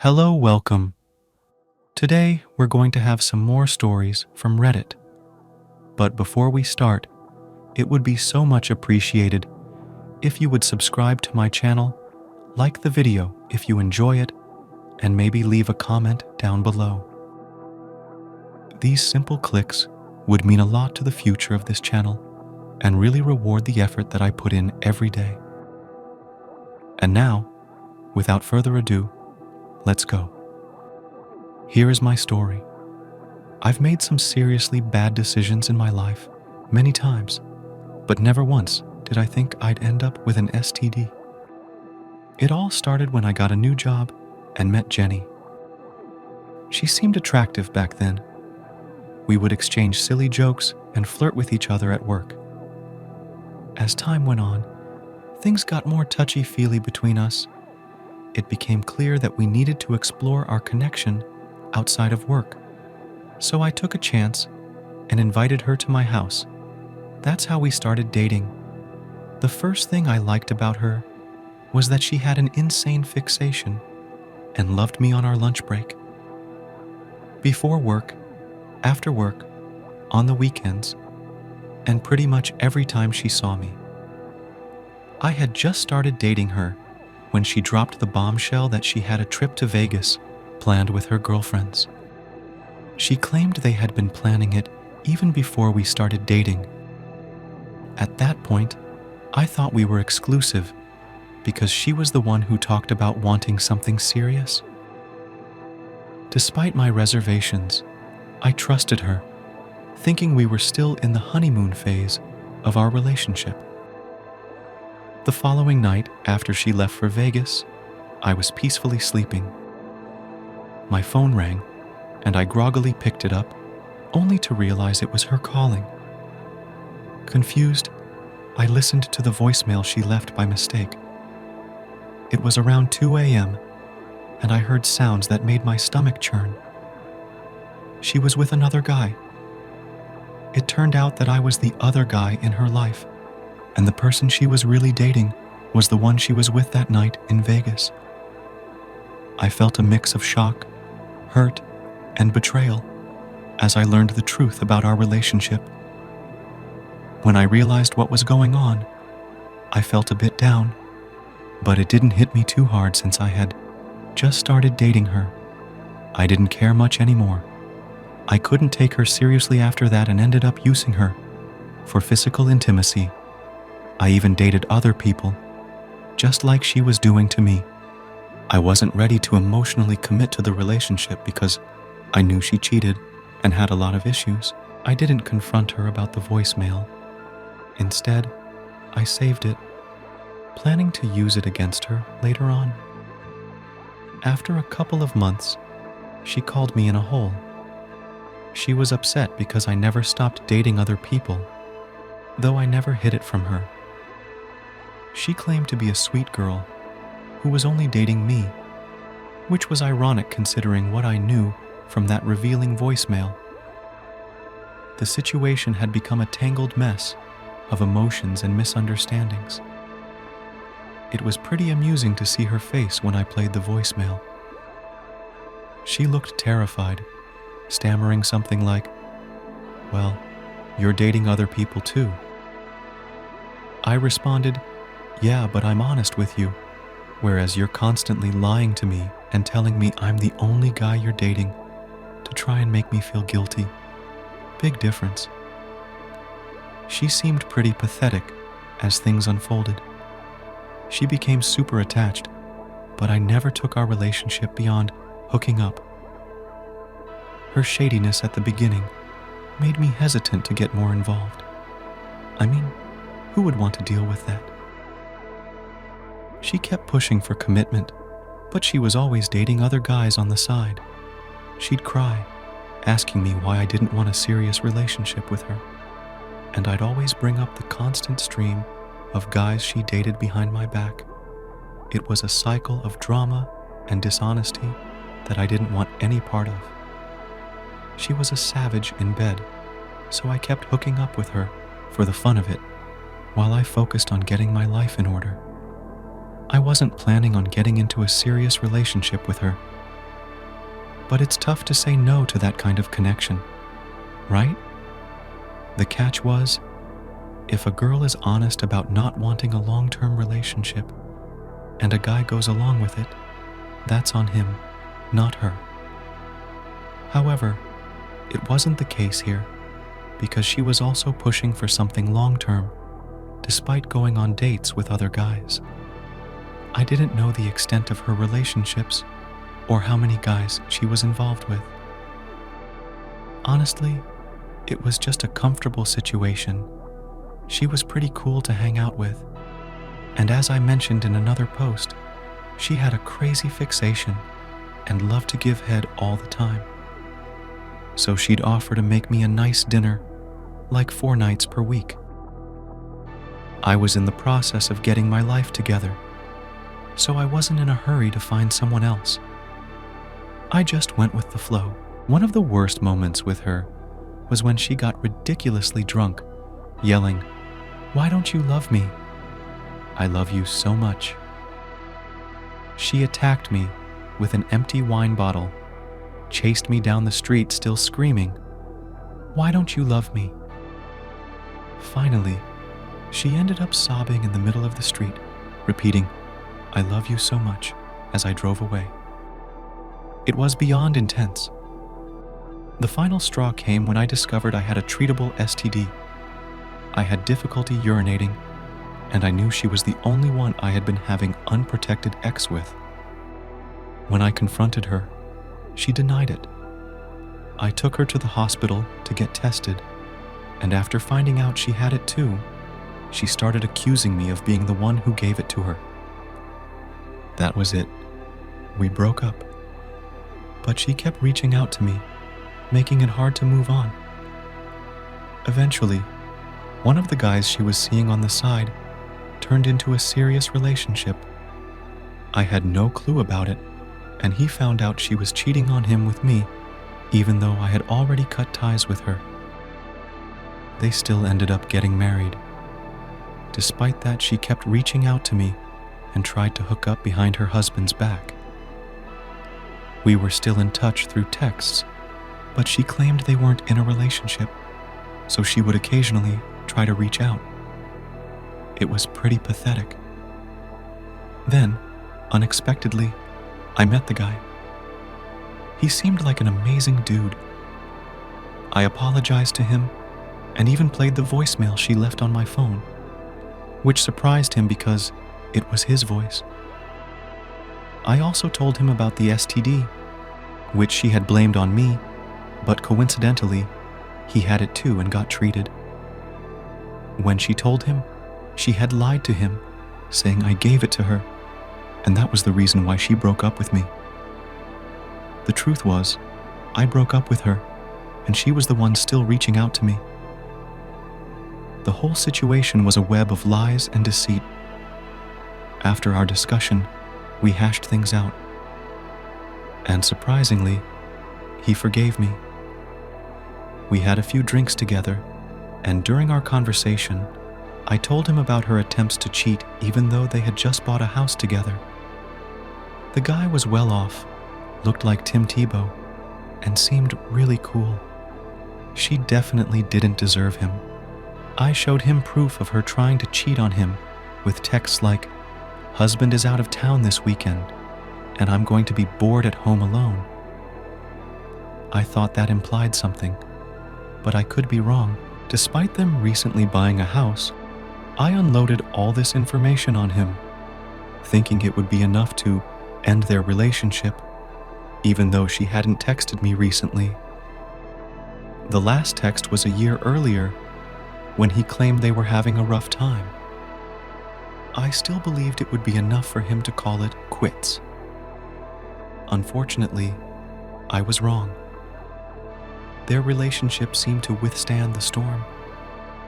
Hello, welcome. Today, we're going to have some more stories from Reddit. But before we start, it would be so much appreciated if you would subscribe to my channel, like the video if you enjoy it, and maybe leave a comment down below. These simple clicks would mean a lot to the future of this channel and really reward the effort that I put in every day. And now, without further ado, let's go. Here is my story. I've made some seriously bad decisions in my life many times, but never once did I think I'd end up with an STD. It all started when I got a new job and met Jenny. She seemed attractive back then. We would exchange silly jokes and flirt with each other at work. As time went on, things got more touchy-feely between us. It became clear that we needed to explore our connection outside of work. So I took a chance and invited her to my house. That's how we started dating. The first thing I liked about her was that she had an insane fixation and loved me on our lunch break. Before work, after work, on the weekends, and pretty much every time she saw me. I had just started dating her when she dropped the bombshell that she had a trip to Vegas planned with her girlfriends. She claimed they had been planning it even before we started dating. At that point, I thought we were exclusive because she was the one who talked about wanting something serious. Despite my reservations, I trusted her, thinking we were still in the honeymoon phase of our relationship. The following night, after she left for Vegas, I was peacefully sleeping. My phone rang, and I groggily picked it up, only to realize it was her calling. Confused, I listened to the voicemail she left by mistake. It was around 2 a.m., and I heard sounds that made my stomach churn. She was with another guy. It turned out that I was the other guy in her life, and the person she was really dating was the one she was with that night in Vegas. I felt a mix of shock, hurt, and betrayal as I learned the truth about our relationship. When I realized what was going on, I felt a bit down, but it didn't hit me too hard since I had just started dating her. I didn't care much anymore. I couldn't take her seriously after that and ended up using her for physical intimacy. I even dated other people, just like she was doing to me. I wasn't ready to emotionally commit to the relationship because I knew she cheated and had a lot of issues. I didn't confront her about the voicemail. Instead, I saved it, planning to use it against her later on. After a couple of months, she called me in a hole. She was upset because I never stopped dating other people, though I never hid it from her. She claimed to be a sweet girl who was only dating me, which was ironic considering what I knew from that revealing voicemail. The situation had become a tangled mess of emotions and misunderstandings. It was pretty amusing to see her face when I played the voicemail. She looked terrified, stammering something like, "Well, you're dating other people too." I responded, "Yeah, but I'm honest with you, whereas you're constantly lying to me and telling me I'm the only guy you're dating to try and make me feel guilty. Big difference." She seemed pretty pathetic as things unfolded. She became super attached, but I never took our relationship beyond hooking up. Her shadiness at the beginning made me hesitant to get more involved. I mean, who would want to deal with that? She kept pushing for commitment, but she was always dating other guys on the side. She'd cry, asking me why I didn't want a serious relationship with her, and I'd always bring up the constant stream of guys she dated behind my back. It was a cycle of drama and dishonesty that I didn't want any part of. She was a savage in bed, so I kept hooking up with her for the fun of it, while I focused on getting my life in order. I wasn't planning on getting into a serious relationship with her But it's tough to say no to that kind of connection, right? The catch was, if a girl is honest about not wanting a long-term relationship and a guy goes along with it, that's on him, not her. However, it wasn't the case here because she was also pushing for something long-term despite going on dates with other guys. I didn't know the extent of her relationships or how many guys she was involved with. Honestly, it was just a comfortable situation. She was pretty cool to hang out with. And as I mentioned in another post, she had a crazy fixation and loved to give head all the time. So she'd offer to make me a nice dinner, like 4 nights per week. I was in the process of getting my life together, so I wasn't in a hurry to find someone else. I just went with the flow. One of the worst moments with her was when she got ridiculously drunk, yelling, "Why don't you love me? I love you so much." She attacked me with an empty wine bottle, chased me down the street still screaming, "Why don't you love me?" Finally, she ended up sobbing in the middle of the street, repeating, "I love you so much," as I drove away. It was beyond intense. The final straw came when I discovered I had a treatable STD. I had difficulty urinating, and I knew she was the only one I had been having unprotected sex with. When I confronted her, she denied it. I took her to the hospital to get tested, and after finding out she had it too, she started accusing me of being the one who gave it to her. That was it. We broke up. But she kept reaching out to me, making it hard to move on. Eventually, one of the guys she was seeing on the side turned into a serious relationship. I had no clue about it, and he found out she was cheating on him with me, even though I had already cut ties with her. They still ended up getting married. Despite that, she kept reaching out to me and tried to hook up behind her husband's back. We were still in touch through texts, but she claimed they weren't in a relationship, so she would occasionally try to reach out. It was pretty pathetic. Then, unexpectedly, I met the guy. He seemed like an amazing dude. I apologized to him and even played the voicemail she left on my phone, which surprised him because it was his voice. I also told him about the STD, which she had blamed on me, but coincidentally, he had it too and got treated. When she told him, she had lied to him, saying I gave it to her, and that was the reason why she broke up with me. The truth was, I broke up with her, and she was the one still reaching out to me. The whole situation was a web of lies and deceit. After our discussion, we hashed things out. And surprisingly, he forgave me. We had a few drinks together, and during our conversation, I told him about her attempts to cheat even though they had just bought a house together. The guy was well off, looked like Tim Tebow, and seemed really cool. She definitely didn't deserve him. I showed him proof of her trying to cheat on him with texts like, "Husband is out of town this weekend, and I'm going to be bored at home alone." I thought that implied something, but I could be wrong. Despite them recently buying a house, I unloaded all this information on him, thinking it would be enough to end their relationship, even though she hadn't texted me recently. The last text was a year earlier, when he claimed they were having a rough time. I still believed it would be enough for him to call it quits. Unfortunately, I was wrong. Their relationship seemed to withstand the storm,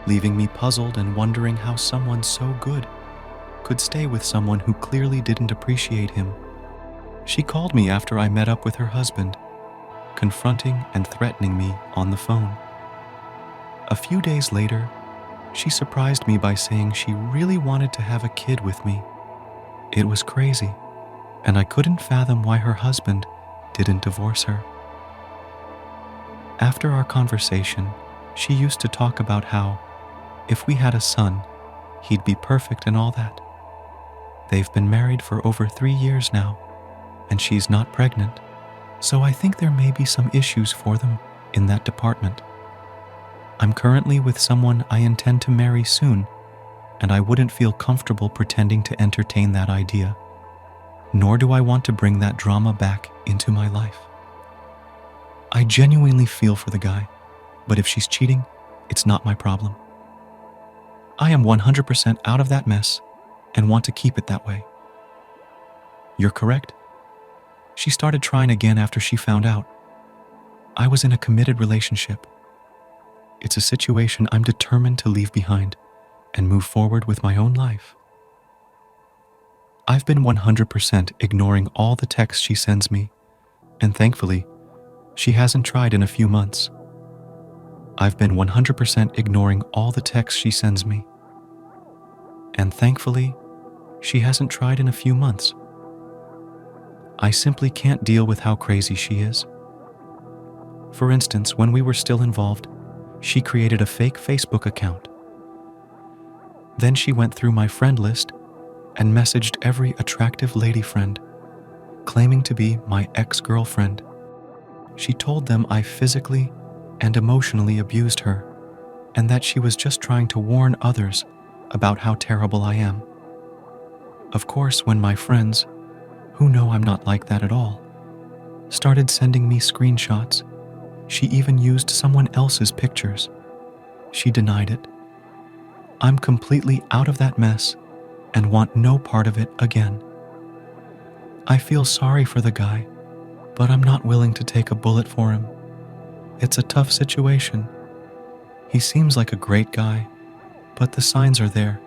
leaving me puzzled and wondering how someone so good could stay with someone who clearly didn't appreciate him. She called me after I met up with her husband, confronting and threatening me on the phone. A few days later, she surprised me by saying she really wanted to have a kid with me. It was crazy, and I couldn't fathom why her husband didn't divorce her. After our conversation, she used to talk about how, if we had a son, he'd be perfect and all that. They've been married for over 3 years now, and she's not pregnant, so I think there may be some issues for them in that department. I'm currently with someone I intend to marry soon, and I wouldn't feel comfortable pretending to entertain that idea, nor do I want to bring that drama back into my life. I genuinely feel for the guy, but if she's cheating, it's not my problem. I am 100% out of that mess and want to keep it that way. You're correct. She started trying again after she found out. I was in a committed relationship. It's a situation I'm determined to leave behind and move forward with my own life. I've been 100% ignoring all the texts she sends me, and thankfully, she hasn't tried in a few months. I've been 100% ignoring all the texts she sends me, and thankfully, she hasn't tried in a few months. I simply can't deal with how crazy she is. For instance, when we were still involved, she created a fake Facebook account. Then she went through my friend list and messaged every attractive lady friend, claiming to be my ex-girlfriend. She told them I physically and emotionally abused her, and that she was just trying to warn others about how terrible I am. Of course, when my friends, who know I'm not like that at all, started sending me screenshots, she even used someone else's pictures. She denied it. I'm completely out of that mess and want no part of it again. I feel sorry for the guy, but I'm not willing to take a bullet for him. It's a tough situation. He seems like a great guy, but the signs are there,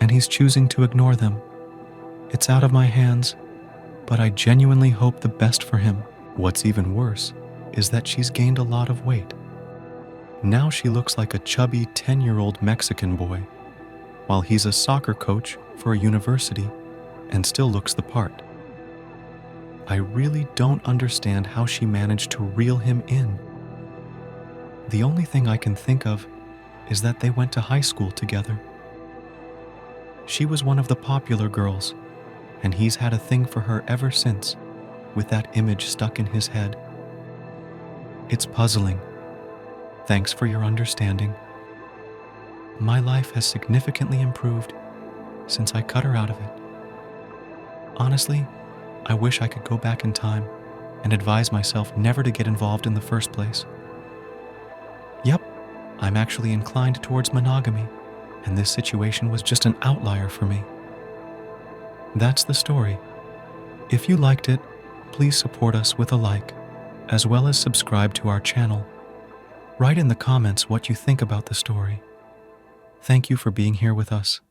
and he's choosing to ignore them. It's out of my hands, but I genuinely hope the best for him. What's even worse is that she's gained a lot of weight. Now she looks like a chubby 10-year-old Mexican boy, while he's a soccer coach for a university and still looks the part. I really don't understand how she managed to reel him in. The only thing I can think of is that they went to high school together. She was one of the popular girls, and he's had a thing for her ever since, with that image stuck in his head. It's puzzling. Thanks for your understanding. My life has significantly improved since I cut her out of it. Honestly, I wish I could go back in time and advise myself never to get involved in the first place. Yep, I'm actually inclined towards monogamy, and this situation was just an outlier for me. That's the story. If you liked it, please support us with a like, as well as subscribe to our channel. Write in the comments what you think about the story. Thank you for being here with us.